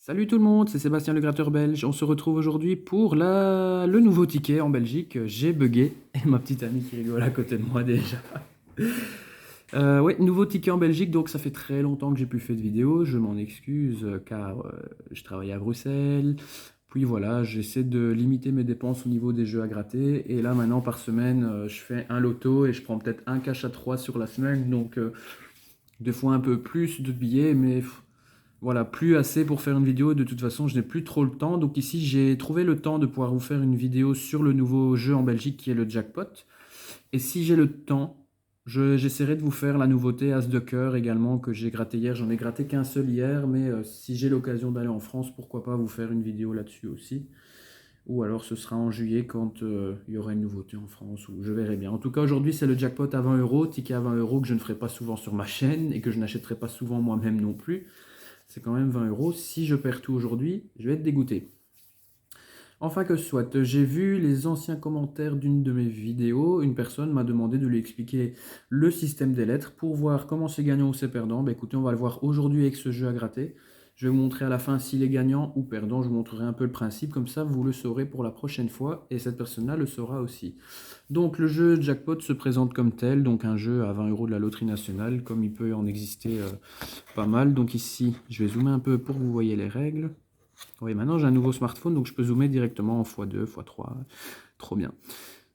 Salut tout le monde, c'est Sébastien le gratteur belge. On se retrouve aujourd'hui pour le nouveau ticket en Belgique. J'ai bugué et ma petite amie qui rigole à côté de moi déjà. Ouais, nouveau ticket en Belgique, donc ça fait très longtemps que j'ai plus fait de vidéo. Je m'en excuse car je travaille à Bruxelles. Puis voilà, j'essaie de limiter mes dépenses au niveau des jeux à gratter. Et là maintenant par semaine, je fais un loto et je prends peut-être un cash à 3 sur la semaine. Donc des fois un peu plus de billets, mais voilà, plus assez pour faire une vidéo. De toute façon, je n'ai plus trop le temps. Donc ici, j'ai trouvé le temps de pouvoir vous faire une vidéo sur le nouveau jeu en Belgique qui est le jackpot. Et si j'ai le temps, j'essaierai de vous faire la nouveauté As de cœur également que j'ai gratté hier. J'en ai gratté qu'un seul hier, mais si j'ai l'occasion d'aller en France, pourquoi pas vous faire une vidéo là-dessus aussi. Ou alors ce sera en juillet quand il y aura une nouveauté en France, ou je verrai bien. En tout cas, aujourd'hui, c'est le jackpot à 20 euros, ticket à 20 euros que je ne ferai pas souvent sur ma chaîne et que je n'achèterai pas souvent moi-même non plus. C'est quand même 20 euros. Si je perds tout aujourd'hui, je vais être dégoûté. Enfin que ce soit, j'ai vu les anciens commentaires d'une de mes vidéos. Une personne m'a demandé de lui expliquer le système des lettres pour voir comment c'est gagnant ou c'est perdant. Ben écoutez, on va le voir aujourd'hui avec ce jeu à gratter. Je vais vous montrer à la fin s'il est gagnant ou perdant. Je vous montrerai un peu le principe, comme ça vous le saurez pour la prochaine fois et cette personne-là le saura aussi. Donc le jeu jackpot se présente comme tel, donc un jeu à 20 euros de la loterie nationale, comme il peut en exister pas mal. Donc ici, je vais zoomer un peu pour que vous voyez les règles. Oui, maintenant j'ai un nouveau smartphone, donc je peux zoomer directement en x2, x3. Trop bien.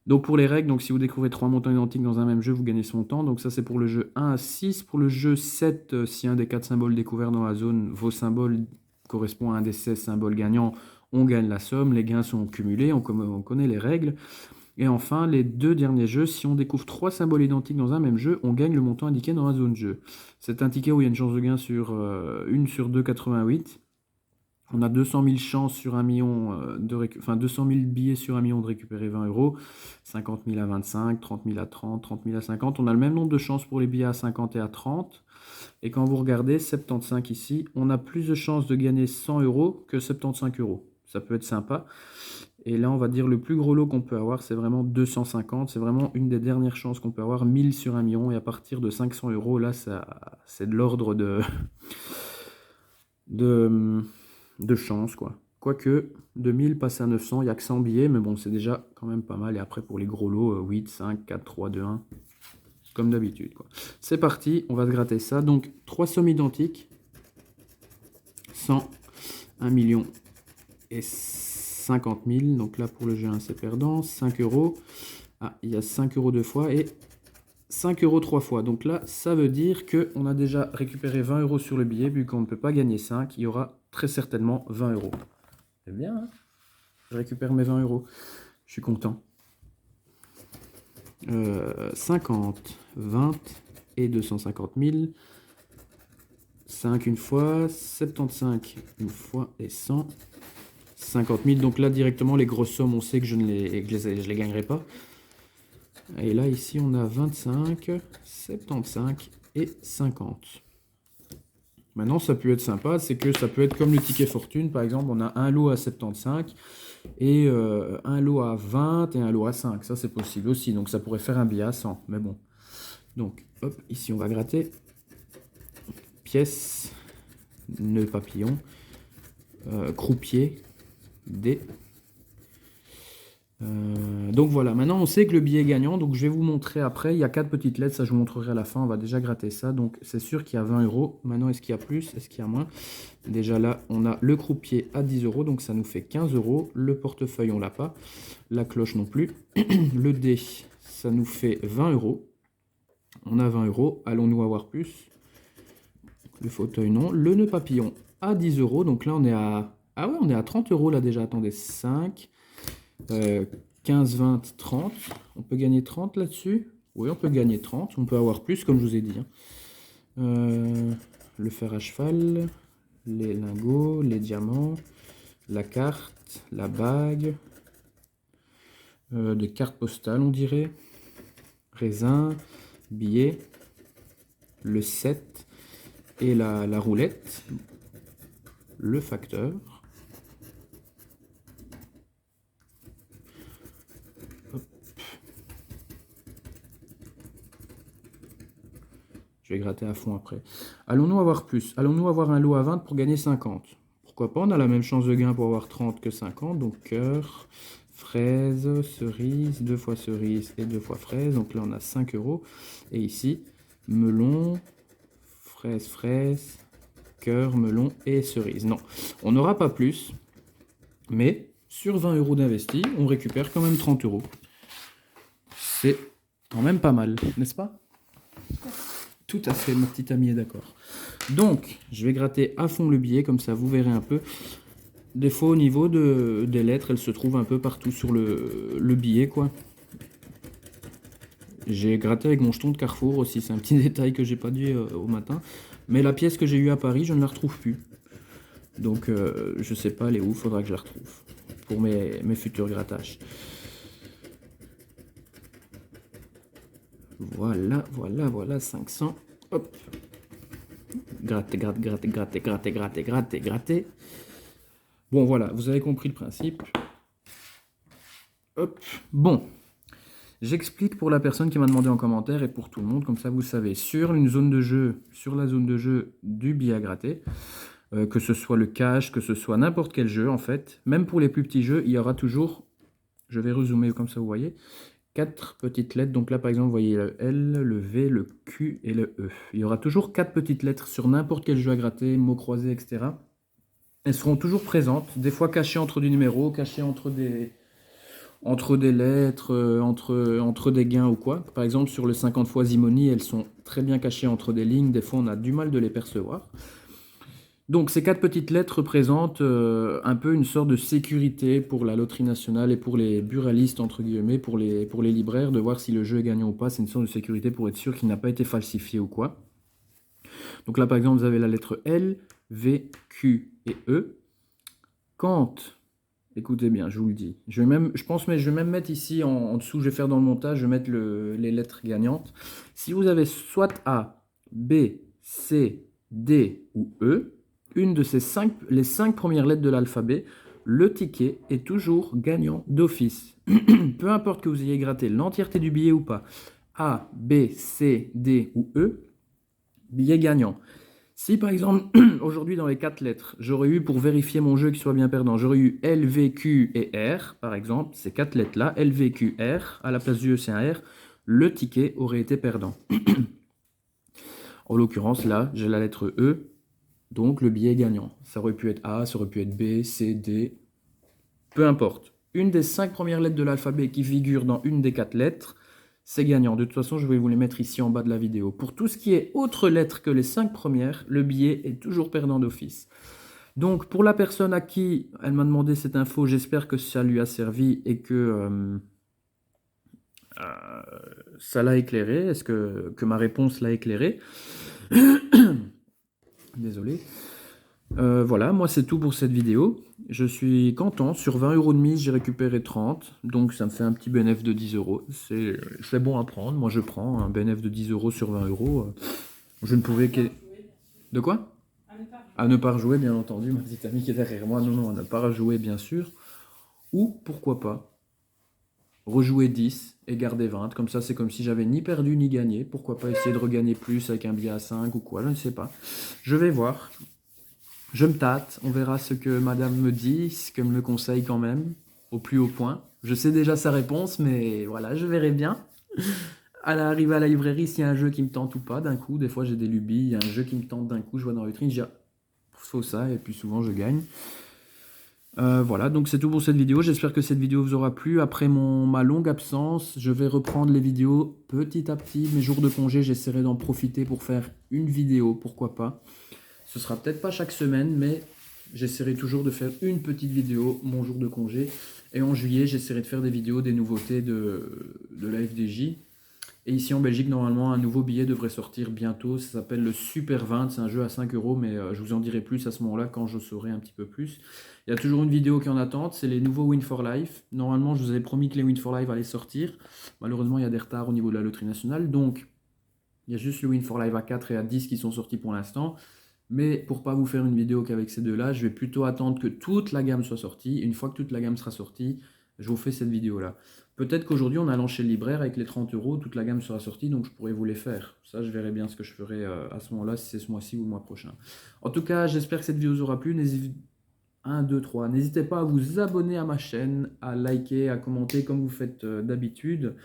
Donc pour les règles, donc si vous découvrez 3 montants identiques dans un même jeu, vous gagnez son temps. Donc ça c'est pour le jeu 1 à 6. Pour le jeu 7, si un des 4 symboles découverts dans la zone, vos symboles correspond à un des 16 symboles gagnants, on gagne la somme. Les gains sont cumulés, on connaît les règles. Et enfin, les deux derniers jeux, si on découvre 3 symboles identiques dans un même jeu, on gagne le montant indiqué dans la zone jeu. C'est un ticket où il y a une chance de gain sur 1 sur 2,88. On a 200 000 chances sur 1 million enfin 200 000 billets sur 1 million de récupérer 20 euros, 50 000 à 25, 30 000 à 30, 30 000 à 50. On a le même nombre de chances pour les billets à 50 et à 30. Et quand vous regardez 75 ici, on a plus de chances de gagner 100 euros que 75 euros. Ça peut être sympa. Et là, on va dire le plus gros lot qu'on peut avoir, c'est vraiment 250. C'est vraiment une des dernières chances qu'on peut avoir, 1000 sur 1 million. Et à partir de 500 euros, là, c'est de l'ordre de, de chance, quoi. Quoique, de 1000 passer à 900, il n'y a que 100 billets, mais bon, c'est déjà quand même pas mal. Et après, pour les gros lots, 8, 5, 4, 3, 2, 1, comme d'habitude, quoi. C'est parti, on va se gratter ça. Donc, 3 sommes identiques. 100, 1 million et 50 000. Donc là, pour le jeu 1, c'est perdant. 5 euros. Ah, il y a 5 euros deux fois et 5 euros 3 fois. Donc là, ça veut dire qu'on a déjà récupéré 20 euros sur le billet. Vu qu'on ne peut pas gagner 5, il y aura très certainement 20 euros. C'est bien, hein? Je récupère mes 20 euros. Je suis content. 50, 20 et 250 000. 5 une fois, 75 une fois et 100. 50 000. Donc là, directement, les grosses sommes, on sait que je ne les gagnerai pas. Et là, ici, on a 25, 75 et 50. Maintenant, ça peut être sympa, c'est que ça peut être comme le ticket fortune. Par exemple, on a un lot à 75 et un lot à 20 et un lot à 5. Ça, c'est possible aussi. Donc, ça pourrait faire un billet à 100. Mais bon. Donc, hop, ici, on va gratter. Pièce, nœud papillon, croupier, dés. Donc voilà, maintenant on sait que le billet est gagnant, donc je vais vous montrer après. Il y a 4 petites lettres, ça je vous montrerai à la fin. On va déjà gratter ça, donc c'est sûr qu'il y a 20 euros. Maintenant, est-ce qu'il y a plus, est-ce qu'il y a moins? Déjà là, on a le croupier à 10 euros, donc ça nous fait 15 euros. Le portefeuille, on l'a pas. La cloche non plus. Le dé, ça nous fait 20 euros. On a 20 euros. Allons-nous avoir plus? Le fauteuil, non. Le nœud papillon à 10 euros, donc là on est à... Ah ouais, on est à 30 euros là déjà. Attendez, 5... 15, 20, 30. On peut gagner 30 là-dessus. Oui, on peut gagner 30. On peut avoir plus, comme je vous ai dit. Le fer à cheval, les lingots, les diamants, la carte, la bague, des cartes postales, on dirait. Raisin, billet, le 7 et la roulette, le facteur. Je vais gratter à fond après. Allons-nous avoir plus? Allons-nous avoir un lot à 20 pour gagner 50? pourquoi pas, on a la même chance de gain pour avoir 30 que 50, donc cœur, fraise, cerise, 2 fois cerise et 2 fois fraise, donc là on a 5 euros. Et ici, melon, fraise, cœur, melon et cerise. Non, on n'aura pas plus, mais sur 20 euros d'investi, on récupère quand même 30 euros. C'est quand même pas mal, n'est-ce pas? Tout à fait, ma petite amie est d'accord. Donc, je vais gratter à fond le billet, comme ça vous verrez un peu. Des fois, au niveau des lettres, elles se trouvent un peu partout sur le billet, quoi. J'ai gratté avec mon jeton de Carrefour aussi, c'est un petit détail que j'ai pas dit au matin. Mais la pièce que j'ai eue à Paris, je ne la retrouve plus. Donc, je sais pas, elle est où, faudra que je la retrouve. Pour mes futurs grattages. Voilà, 500. Hop. Gratter. Bon, voilà, vous avez compris le principe. Hop. Bon. J'explique pour la personne qui m'a demandé en commentaire et pour tout le monde, comme ça vous savez. Sur la zone de jeu du billet à gratter, que ce soit le cash, que ce soit n'importe quel jeu en fait, même pour les plus petits jeux, il y aura toujours, je vais rezoomer comme ça vous voyez, 4 petites lettres. Donc là par exemple vous voyez le L, le V, le Q et le E. Il y aura toujours 4 petites lettres sur n'importe quel jeu à gratter, mots croisés, etc. Elles seront toujours présentes, des fois cachées entre des numéros, cachées entre des lettres, entre des gains ou quoi. Par exemple, sur le 50 fois Zimoni, elles sont très bien cachées entre des lignes. Des fois, on a du mal de les percevoir. Donc, ces 4 petites lettres représentent un peu une sorte de sécurité pour la loterie nationale et pour les buralistes, entre guillemets, pour les libraires, de voir si le jeu est gagnant ou pas. C'est une sorte de sécurité pour être sûr qu'il n'a pas été falsifié ou quoi. Donc là, par exemple, vous avez la lettre L, V, Q et E. Quand... Écoutez bien, je vous le dis. Je vais même mettre ici en dessous, je vais faire dans le montage, je vais mettre les lettres gagnantes. Si vous avez soit A, B, C, D ou E, une de les 5 premières lettres de l'alphabet, le ticket est toujours gagnant d'office. Peu importe que vous ayez gratté l'entièreté du billet ou pas. A, B, C, D ou E, billet gagnant. Si par exemple, aujourd'hui dans les 4 lettres, j'aurais eu, pour vérifier mon jeu qui soit bien perdant, j'aurais eu L, V, Q et R, par exemple, ces 4 lettres-là, L, V, Q, R, à la place du E, c'est un R, le ticket aurait été perdant. En l'occurrence, là, j'ai la lettre E, donc le billet est gagnant. Ça aurait pu être A, ça aurait pu être B, C, D, peu importe. Une des 5 premières lettres de l'alphabet qui figure dans une des 4 lettres, c'est gagnant. De toute façon, je vais vous les mettre ici en bas de la vidéo. Pour tout ce qui est autre lettres que les 5 premières, le billet est toujours perdant d'office. Donc, pour la personne à qui elle m'a demandé cette info, j'espère que ça lui a servi et que ça l'a éclairé. Est-ce que ma réponse l'a éclairé? Désolé. Voilà, moi c'est tout pour cette vidéo. Je suis content, sur 20 euros de mise, j'ai récupéré 30, donc ça me fait un petit bénéfice de 10 euros. C'est bon à prendre, moi je prends un bénéfice de 10 euros sur 20 euros. Je ne pouvais que... De quoi? À ne pas rejouer, bien entendu, ma petite amie qui est derrière moi. Non, à ne pas rejouer, bien sûr. Ou, pourquoi pas, rejouer 10 et garder 20. Comme ça, c'est comme si j'avais ni perdu ni gagné. Pourquoi pas essayer de regagner plus avec un billet à 5 ou quoi, je ne sais pas. Je vais voir. Je me tâte, on verra ce que madame me dit, ce qu'elle me conseille quand même, au plus haut point. Je sais déjà sa réponse, mais voilà, je verrai bien. À l'arrivée à la librairie, s'il y a un jeu qui me tente ou pas, d'un coup, des fois j'ai des lubies, il y a un jeu qui me tente d'un coup, je vois dans la vitrine, je dis, faut ça, et puis souvent je gagne. Voilà, donc c'est tout pour cette vidéo. J'espère que cette vidéo vous aura plu. Après ma longue absence, je vais reprendre les vidéos petit à petit. Mes jours de congé, j'essaierai d'en profiter pour faire une vidéo, pourquoi pas. Ce sera peut-être pas chaque semaine, mais j'essaierai toujours de faire une petite vidéo mon jour de congé. Et en juillet, j'essaierai de faire des vidéos, des nouveautés de la FDJ. Et ici en Belgique, normalement, un nouveau billet devrait sortir bientôt. Ça s'appelle le Super 20. C'est un jeu à 5 euros, mais je vous en dirai plus à ce moment-là quand je saurai un petit peu plus. Il y a toujours une vidéo qui est en attente, c'est les nouveaux Win for Life. Normalement, je vous avais promis que les Win for Life allaient sortir. Malheureusement, il y a des retards au niveau de la loterie nationale. Donc, il y a juste le Win for Life à 4 et à 10 qui sont sortis pour l'instant. Mais pour pas vous faire une vidéo qu'avec ces deux-là, je vais plutôt attendre que toute la gamme soit sortie. Une fois que toute la gamme sera sortie, je vous fais cette vidéo-là. Peut-être qu'aujourd'hui, en allant chez le libraire, avec les 30 euros, toute la gamme sera sortie, donc je pourrais vous les faire. Ça, je verrai bien ce que je ferai à ce moment-là, si c'est ce mois-ci ou le mois prochain. En tout cas, j'espère que cette vidéo vous aura plu. 1, 2, 3. N'hésitez pas à vous abonner à ma chaîne, à liker, à commenter comme vous faites d'habitude.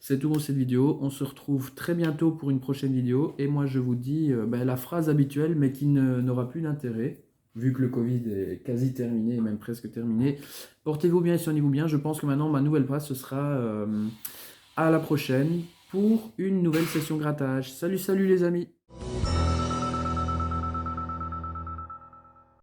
C'est tout pour cette vidéo. On se retrouve très bientôt pour une prochaine vidéo. Et moi, je vous dis la phrase habituelle, mais qui n'aura plus d'intérêt, vu que le Covid est quasi terminé, même presque terminé. Portez-vous bien et soignez-vous bien. Je pense que maintenant, ma nouvelle phrase, ce sera à la prochaine pour une nouvelle session grattage. Salut, salut les amis!